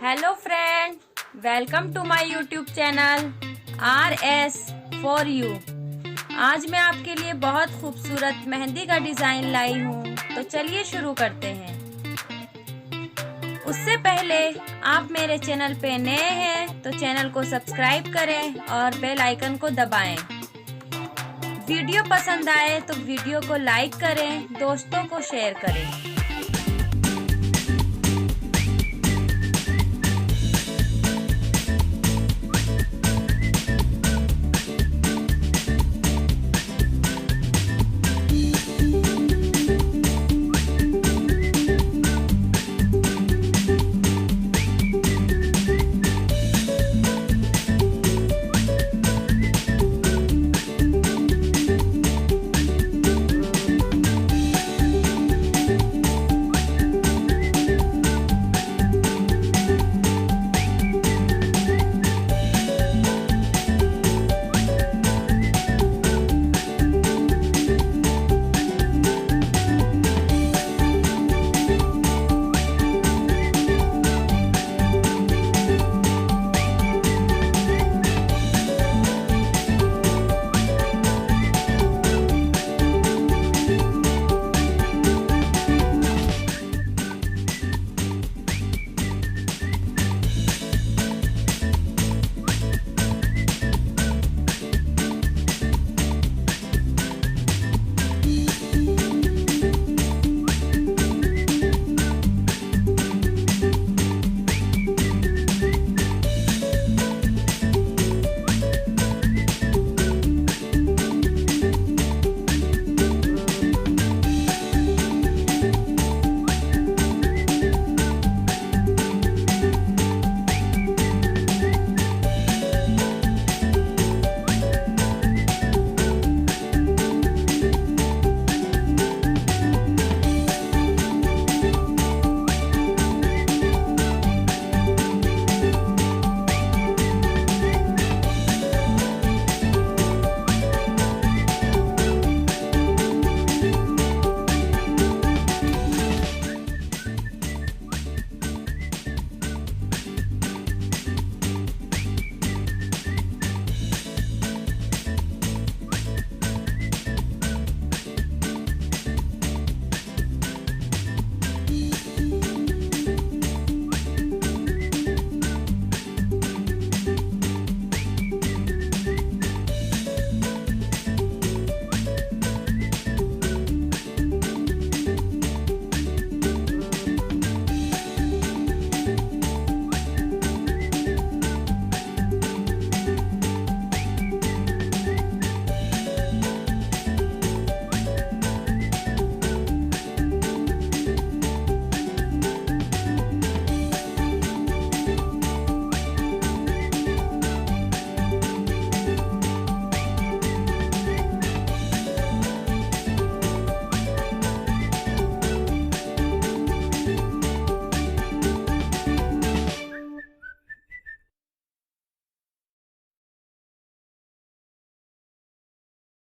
Hello friend, welcome to my YouTube channel RS for you. आज मैं आपके लिए बहुत खूबसूरत मेहंदी का डिजाइन लाई हूँ, तो चलिए शुरू करते हैं। उससे पहले आप मेरे चैनल पे नए हैं तो चैनल को सब्सक्राइब करें और बेल आइकन को दबाएं। वीडियो पसंद आए तो वीडियो को लाइक करें, दोस्तों को शेयर करें।